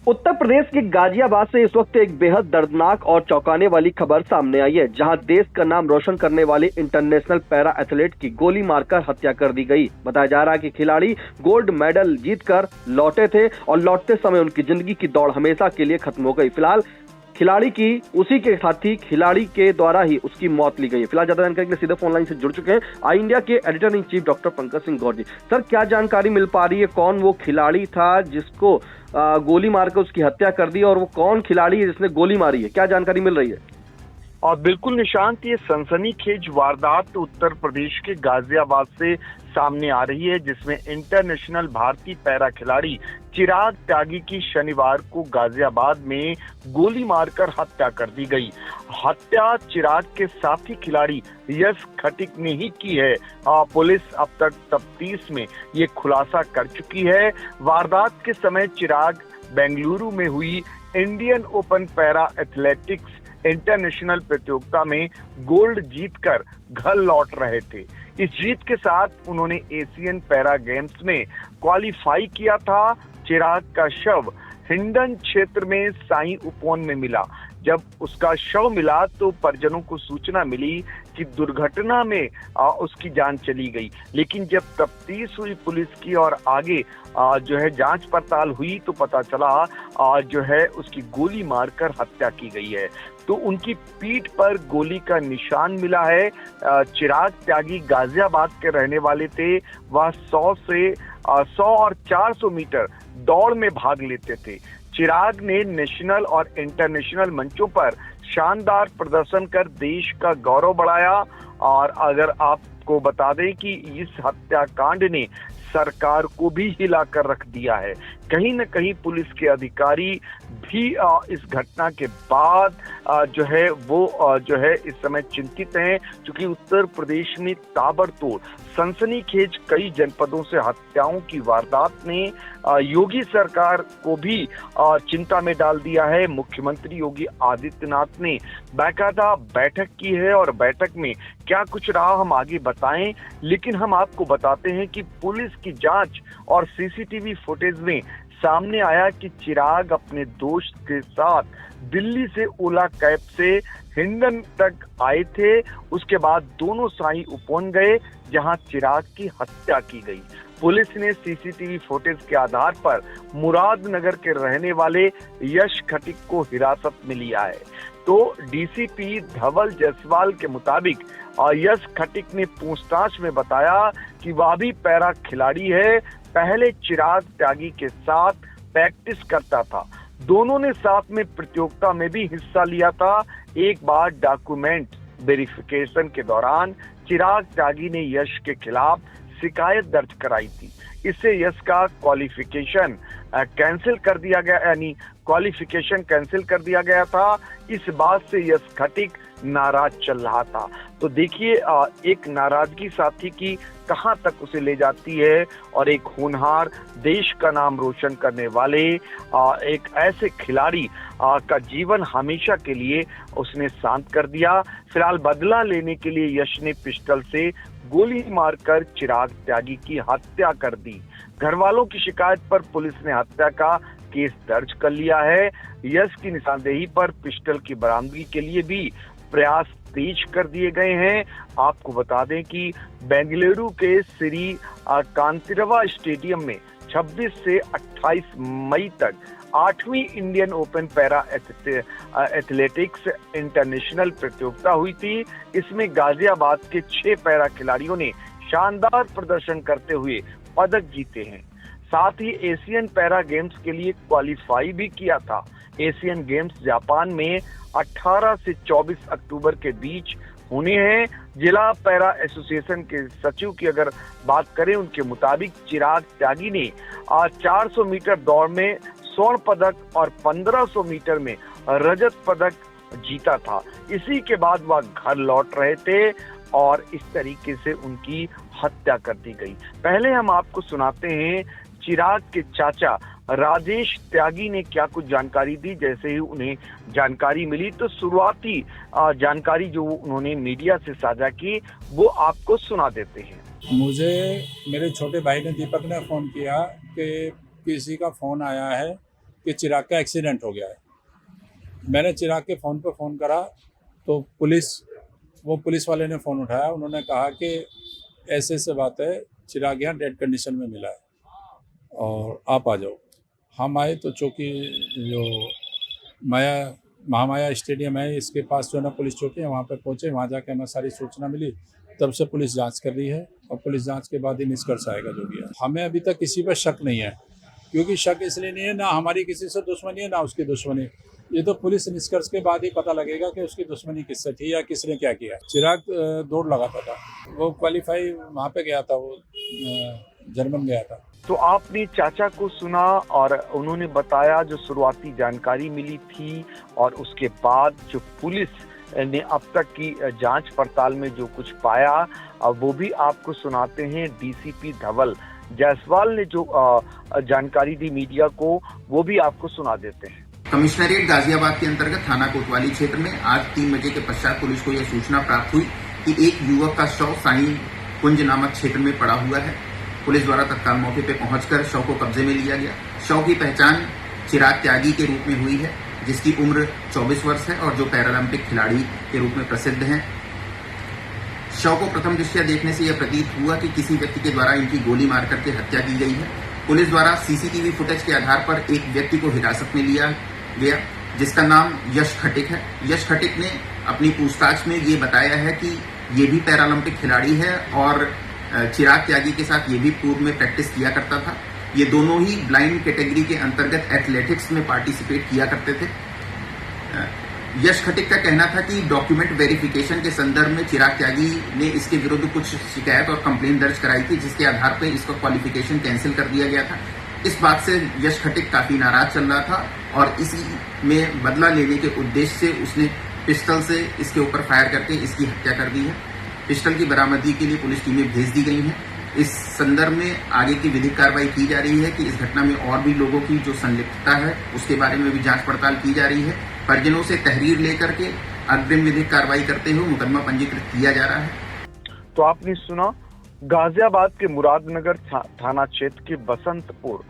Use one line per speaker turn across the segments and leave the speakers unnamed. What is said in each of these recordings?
उत्तर प्रदेश के गाजियाबाद से इस वक्त एक बेहद दर्दनाक और चौंकाने वाली खबर सामने आई है, जहां देश का नाम रोशन करने वाले इंटरनेशनल पैरा एथलीट की गोली मारकर हत्या कर दी गई। बताया जा रहा है कि खिलाड़ी गोल्ड मेडल जीतकर लौटे थे और लौटते समय उनकी जिंदगी की दौड़ हमेशा के लिए खत्म हो गई। फिलहाल खिलाड़ी की उसी के साथी खिलाड़ी के द्वारा ही उसकी मौत ली गई है। फिलहाल ज्यादा जानकारी के लिए सीधे फोन लाइन से जुड़ चुके हैं आई इंडिया के editor in chief doctor Pankaj Singh Gaur ji. Sir, क्या जानकारी मिल पा रही है, कौन वो खिलाड़ी था जिसको गोली मारकर उसकी हत्या कर दी, और वो कौन खिलाड़ी है जिसने गोली मारी है? क्या जानकारी मिल रही है?
और बिल्कुल निशांत, ये सनसनीखेज वारदात उत्तर प्रदेश के गाजियाबाद से सामने आ रही है, जिसमें इंटरनेशनल भारतीय पैरा खिलाड़ी चिराग त्यागी की शनिवार को गाजियाबाद में गोली मारकर हत्या कर दी गई। हत्या चिराग के साथी खिलाड़ी यश खटिक ने ही की है। पुलिस अब तक तफ्तीश में ये खुलासा कर चुकी है। वारदात के समय चिराग बेंगलुरु में हुई Indian open para athletics international प्रतियोगिता में गोल्ड जीतकर घर लौट रहे थे। इस जीत के साथ उन्होंने एशियन पैरा गेम्स में क्वालिफाई किया था। चिराग का शव हिंडन क्षेत्र में साई उपवन में मिला। जब उसका शव मिला तो परिजनों को सूचना मिली कि दुर्घटना में उसकी जान चली गई, लेकिन जब तफ्तीश हुई पुलिस की और आगे जो है जांच पड़ताल हुई तो पता चला जो है उसकी गोली मारकर हत्या की गई है। तो उनकी पीठ पर गोली का निशान मिला है। चिराग त्यागी गाजियाबाद के रहने वाले थे। वह 100 और 400 मीटर दौड़ में भाग लेते थे। चिराग ने नेशनल और इंटरनेशनल मंचों पर शानदार प्रदर्शन कर देश का गौरव बढ़ाया। और अगर आपको बता दें कि इस हत्याकांड ने सरकार को भी हिलाकर रख दिया है। कहीं न कहीं पुलिस के अधिकारी भी इस घटना के बाद जो है वो जो है इस समय चिंतित हैं, क्योंकि उत्तर प्रदेश में ताबड़तोड़ सनसनीखेज कई जनपदों से हत्याओं की वारदात ने योगी सरकार को भी चिंता में डाल दिया है। मुख्यमंत्री योगी आदित्यनाथ ने बाकायदा बैठक की है और बैठक में क्या कुछ रहा हम आगे बताएं, लेकिन हम आपको बताते हैं कि पुलिस की जांच और सीसीटीवी फुटेज में सामने आया कि चिराग अपने दोस्त के साथ दिल्ली से ओला कैब से हिंडन तक आए थे। उसके बाद दोनों साई उपवन गए, जहां चिराग की हत्या की गई। पुलिस ने सीसीटीवी फुटेज के आधार पर मुरादनगर के रहने वाले यश खटिक को हिरासत में लिया है। तो डीसीपी धवल जायसवाल के मुताबिक यश खटिक ने पूछताछ में बताया कि वह भी पैरा खिलाड़ी है। पहले चिराग त्यागी के साथ प्रैक्टिस करता था। दोनों ने साथ में प्रतियोगिता में भी हिस्सा लिया था। एक बार डॉक्यूमेंट वेरिफिकेशन के दौरान चिराग त्यागी ने यश के खिलाफ शिकायत दर्ज कराई थी। इससे यश का क्वालिफिकेशन कैंसिल कर दिया गया, यानी क्वालिफिकेशन कैंसिल कर दिया गया था। इस बात से यश खटिक नाराज चल रहा था। तो देखिए एक नाराजगी साथी की कहां तक उसे ले जाती है, और एक होनहार देश का नाम रोशन करने वाले एक ऐसे खिलाड़ी का जीवन हमेशा के लिए उसने शांत कर दिया। फिलहाल बदला लेने के लिए यश ने पिस्टल से गोली मारकर चिराग त्यागी की हत्या कर दी। घर वालों की शिकायत पर पुलिस ने हत्या का केस दर्ज कर लिया है। यश की निशानदेही पर पिस्टल की बरामदगी के लिए भी प्रयास तेज कर दिए गए हैं। आपको बता दें कि बेंगलुरु के श्री कांतिरवा स्टेडियम में 26 से 28 मई तक 8वीं Indian open para athletics international प्रतियोगिता हुई थी। इसमें गाजियाबाद के 6 पैरा खिलाड़ियों ने शानदार प्रदर्शन करते हुए पदक जीते हैं। साथ ही एशियन पैरा गेम्स के लिए क्वालिफाई भी किया था। एशियन गेम्स जापान में 18 से 24 अक्टूबर के बीच होने हैं। जिला पैरा एसोसिएशन के सचिव की अगर बात करें, उनके मुताबिक चिराग त्यागी ने 400 मीटर दौड़ में स्वर्ण पदक और 1500 मीटर में रजत पदक जीता था। इसी के बाद वह घर लौट रहे थे और इस तरीके से उनकी हत्या कर दी गई। पहले हम आपको सुनाते हैं चिराग के चाचा राजेश त्यागी ने क्या कुछ जानकारी दी। जैसे ही उन्हें जानकारी मिली तो शुरुआती जानकारी जो उन्होंने मीडिया से साझा की वो आपको सुना देते हैं।
मुझे मेरे छोटे भाई ने दीपक ने फ़ोन किया कि किसी का फ़ोन आया है कि चिराग का एक्सीडेंट हो गया है। मैंने चिराग के फ़ोन पर फ़ोन करा तो पुलिस वाले ने फ़ोन उठाया। उन्होंने कहा कि ऐसे ऐसे बात है, चिराग यहाँ डेड कंडीशन में मिला है और आप आ जाओ। हम आए तो चौकी जो महामाया स्टेडियम है इसके पास जो है ना पुलिस चौकी है, वहाँ पर पहुँचे। वहाँ जाके हमें सारी सूचना मिली, तब से पुलिस जांच कर रही है और पुलिस जांच के बाद ही निष्कर्ष आएगा जो भी है। हमें अभी तक किसी पर शक नहीं है, क्योंकि शक इसलिए नहीं है, ना हमारी किसी से दुश्मनी है ना उसकी दुश्मनी। ये तो पुलिस निष्कर्ष के बाद ही पता लगेगा कि उसकी दुश्मनी किससे थी या किसने क्या किया। चिराग दौड़ लगाता था, वो क्वालिफाई वहाँ पे गया था, वो जर्मन गया था।
तो आपने चाचा को सुना और उन्होंने बताया जो शुरुआती जानकारी मिली थी, और उसके बाद जो पुलिस ने अब तक की जांच पड़ताल में जो कुछ पाया वो भी आपको सुनाते हैं। डीसीपी धवल जायसवाल ने जो जानकारी दी मीडिया को, वो भी आपको सुना देते हैं।
कमिश्नरेट गाजियाबाद के अंतर्गत थाना कोतवाली क्षेत्र में आज 3 बजे के पश्चात पुलिस को यह सूचना प्राप्त हुई कि एक युवक का शव साई कुंज नामक क्षेत्र में पड़ा हुआ है। पुलिस द्वारा तत्काल मौके पर पहुंचकर शव को कब्जे में लिया गया। शव की पहचान चिराग त्यागी के रूप में हुई है, जिसकी उम्र 24 वर्ष है और जो पैरालंपिक खिलाड़ी के रूप में प्रसिद्ध हैं। शव को प्रथम दृष्टया देखने से यह प्रतीत हुआ कि किसी व्यक्ति के द्वारा इनकी गोली मार करके हत्या की गई है। पुलिस द्वारा सीसीटीवी फुटेज के आधार पर एक व्यक्ति को हिरासत में लिया गया, जिसका नाम यश खटिक है। यश खटिक ने अपनी पूछताछ में ये बताया है कि ये भी पैरालंपिक खिलाड़ी है और चिराग त्यागी के साथ ये भी पूर्व में प्रैक्टिस किया करता था। ये दोनों ही ब्लाइंड कैटेगरी के अंतर्गत एथलेटिक्स में पार्टिसिपेट किया करते थे। यश खटिक का कहना था कि डॉक्यूमेंट वेरिफिकेशन के संदर्भ में चिराग त्यागी ने इसके विरुद्ध कुछ शिकायत और कंप्लेंट दर्ज कराई थी, जिसके आधार पर इसका क्वालिफिकेशन कैंसिल कर दिया गया था। इस बात से यश खटिक काफी नाराज चल रहा था और इसी में बदला लेने के उद्देश्य से उसने पिस्टल से इसके ऊपर फायर करके इसकी हत्या कर दी है। पिस्टल की बरामदगी के लिए पुलिस टीमें भेज दी गई हैं। इस संदर्भ में आगे की विधिक कार्रवाई की जा रही है कि इस घटना में और भी लोगों की जो संलिप्तता है उसके बारे में भी जांच पड़ताल की जा रही है। परिजनों से तहरीर लेकर के अग्रिम विधिक कार्रवाई करते हुए मुकदमा पंजीकृत किया जा रहा है।
तो आपने सुना, गाजियाबाद के मुरादनगर थाना क्षेत्र के बसंतपुर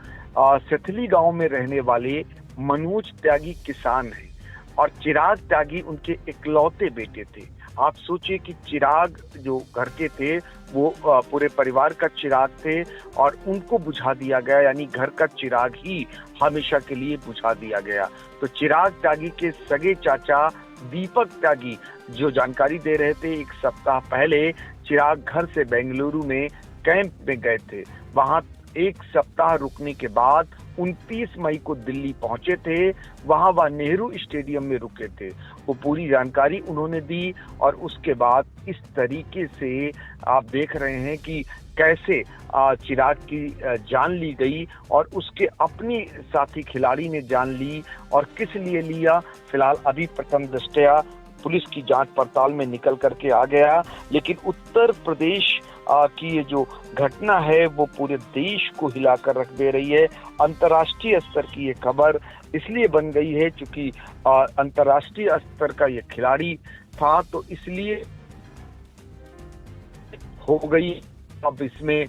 सेथली गांव में रहने वाले मनोज त्यागी किसान हैं और चिराग त्यागी उनके इकलौते बेटे थे। आप सोचिए कि चिराग जो घर के थे वो पूरे परिवार का चिराग थे और उनको बुझा दिया गया, यानी घर का चिराग ही हमेशा के लिए बुझा दिया गया। तो चिराग त्यागी के सगे चाचा दीपक त्यागी जो जानकारी दे रहे थे, एक सप्ताह पहले चिराग घर से बेंगलुरु में कैंप में गए थे। वहां एक सप्ताह रुकने के बाद 29 मई को दिल्ली पहुंचे थे। वहां वह नेहरू स्टेडियम में रुके थे। वो पूरी जानकारी उन्होंने दी और उसके बाद इस तरीके से आप देख रहे हैं कि कैसे चिराग की जान ली गई और उसके अपनी साथी खिलाड़ी ने जान ली। और किस लिए लिया, फिलहाल अभी प्रथम दृष्टया पुलिस की जांच पड़ताल में निकल करके आ गया। लेकिन उत्तर प्रदेश की ये जो घटना है वो पूरे देश को हिलाकर रख दे रही है। अंतर्राष्ट्रीय स्तर की ये खबर इसलिए बन गई है क्योंकि अंतर्राष्ट्रीय स्तर का ये खिलाड़ी था, तो इसलिए हो गई। अब इसमें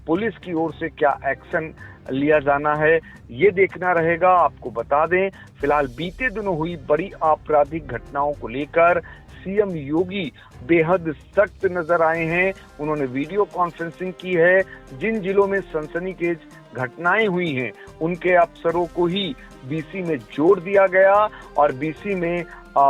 पुलिस की ओर से क्या एक्शन लिया जाना है ये देखना रहेगा। आपको बता दें, फिलहाल बीते दिनों हुई बड़ी आपराधिक घटनाओं को लेकर सीएम योगी बेहद सख्त नजर आए हैं। उन्होंने वीडियो कॉन्फ्रेंसिंग की है। जिन जिलों में सनसनीखेज घटनाएं हुई हैं उनके अफसरों को ही बीसी में जोड़ दिया गया और बीसी में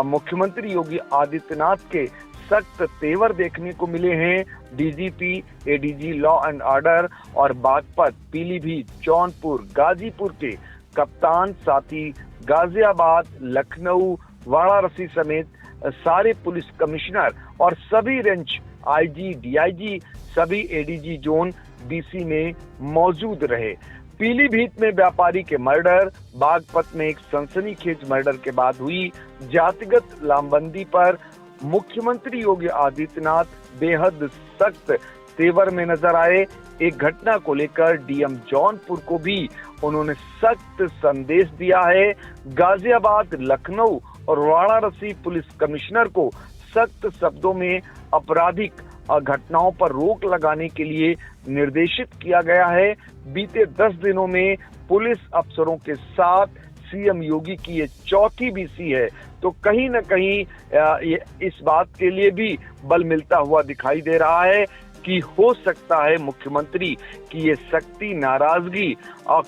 मुख्यमंत्री योगी आदित्यनाथ के सख्त तेवर देखने को मिले हैं। DGP, ADG law and order और बागपत, पीलीभीत, जौनपुर, गाजीपुर के कप्तान, साथ ही गाजियाबाद, लखनऊ, वाराणसी समेत सारे पुलिस कमिश्नर और सभी रेंज आईजी, डीआईजी, सभी एडीजी जोन बीसी में मौजूद रहे। पीलीभीत में व्यापारी के मर्डर, बागपत में एक सनसनीखेज मर्डर के बाद हुई जातिगत लामबंदी पर मुख्यमंत्री योगी आदित्यनाथ बेहद सख्त तेवर में नजर आए। एक घटना को लेकर डीएम जौनपुर को भी उन्होंने सख्त संदेश दिया है। गाजियाबाद, लखनऊ और वाराणसी पुलिस कमिश्नर को सख्त शब्दों में आपराधिक घटनाओं पर रोक लगाने के लिए निर्देशित किया गया है। बीते 10 दिनों में पुलिस अफसरों के साथ सीएम योगी की ये चौथी बीसी है, तो कहीं न कहीं इस बात के लिए भी बल मिलता हुआ दिखाई दे रहा है कि हो सकता है मुख्यमंत्री की ये सख्ती नाराजगी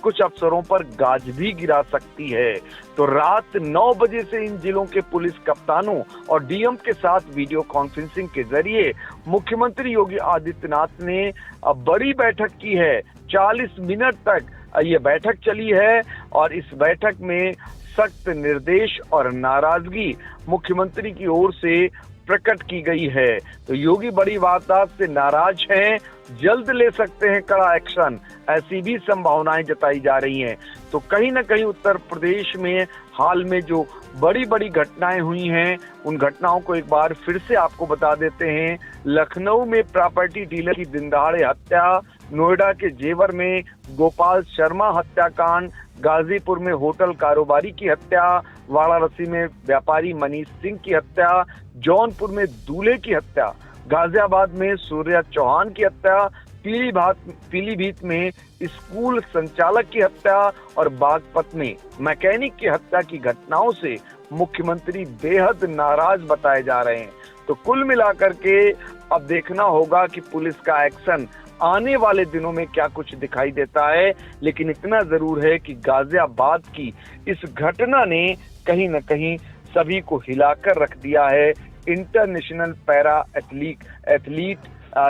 कुछ अफसरों पर गाज भी गिरा सकती है। तो रात 9 बजे से इन जिलों के पुलिस कप्तानों और डीएम के साथ वीडियो कॉन्फ्रेंसिंग के जरिए मुख्यमंत्री योगी आदित्यनाथ ने बड़ी बैठक की है। 40 मिनट तक ये बैठक चली है और इस बैठक में सख्त निर्देश और नाराजगी मुख्यमंत्री की ओर से प्रकट की गई है। तो योगी बड़ी वारदात से नाराज हैं, जल्द ले सकते हैं कड़ा एक्शन, ऐसी भी संभावनाएं जताई जा रही हैं। तो कहीं ना कहीं उत्तर प्रदेश में हाल में जो बड़ी बड़ी घटनाएं हुई हैं, उन घटनाओं को एक बार फिर से आपको बता देते हैं। लखनऊ में प्रॉपर्टी डीलर की दिनदहाड़े हत्या, नोएडा के जेवर में गोपाल शर्मा हत्याकांड, गाजीपुर में होटल कारोबारी की हत्या, वाराणसी में व्यापारी मनीष सिंह की हत्या, जौनपुर में दूल्हे की हत्या, गाजियाबाद में सूर्या चौहान की हत्या, पीलीभीत में स्कूल संचालक की हत्या और बागपत में मैकेनिक की हत्या की घटनाओं से मुख्यमंत्री बेहद नाराज बताए जा रहे हैं। तो कुल मिलाकर के अब देखना होगा कि पुलिस का एक्शन आने वाले दिनों में क्या कुछ दिखाई देता है। लेकिन इतना जरूर है कि गाजियाबाद की इस घटना ने कहीं न कहीं सभी को हिलाकर रख दिया है। इंटरनेशनल पैरा एथलीट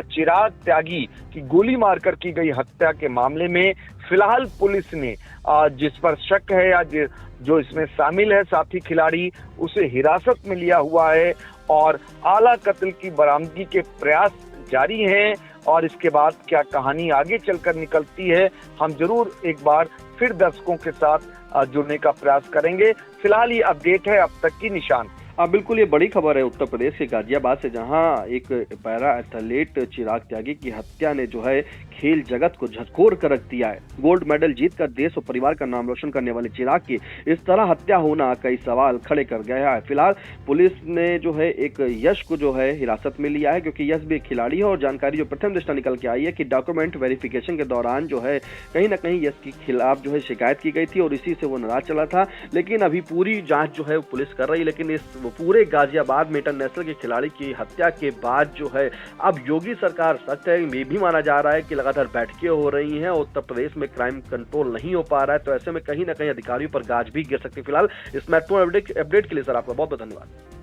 चिराग त्यागी की गोली मारकर की गई हत्या के मामले में फिलहाल पुलिस ने जिस पर शक है या जो इसमें शामिल है साथी खिलाड़ी, उसे हिरासत में लिया हुआ है और आला कत्ल की बरामदगी के प्रयास जारी हैं। और इसके बाद क्या कहानी आगे चलकर निकलती है, हम जरूर एक बार फिर दर्शकों के साथ जुड़ने का प्रयास करेंगे। फिलहाल ये अपडेट है अब तक की निशान।
बिल्कुल, ये बड़ी खबर है उत्तर प्रदेश के गाजियाबाद से, जहां एक पैरा एथलीट चिराग त्यागी की हत्या ने जो है खेल जगत को झकझोर कर रख दिया है। गोल्ड मेडल जीतकर देश और परिवार का नाम रोशन करने वाले चिराग की इस तरह हत्या होना कई सवाल खड़े कर गया है। फिलहाल पुलिस ने जो है एक यश को जो है हिरासत में लिया है, क्योंकि यश भी एक खिलाड़ी है और जानकारी जो प्रथम दृष्टया निकल के आई है कि डॉक्यूमेंट वेरिफिकेशन के दौरान जो है कहीं ना कहीं यश के खिलाफ जो है शिकायत की गई थी और इसी से वो नाराज चला था। लेकिन अभी पूरी जांच जो है पुलिस कर रही है। लेकिन इस पूरे गाजियाबाद में इंटरनेशनल के खिलाड़ी की हत्या के बाद जो है अब योगी सरकार सख्त है। ये भी माना जा रहा है कि लगातार बैठकें हो रही हैं, उत्तर प्रदेश में क्राइम कंट्रोल नहीं हो पा रहा है, तो ऐसे में कहीं ना कहीं अधिकारियों पर गाज भी गिर सकती है। फिलहाल इस महत्वपूर्ण अपडेट के लिए सर आपका बहुत बहुत धन्यवाद।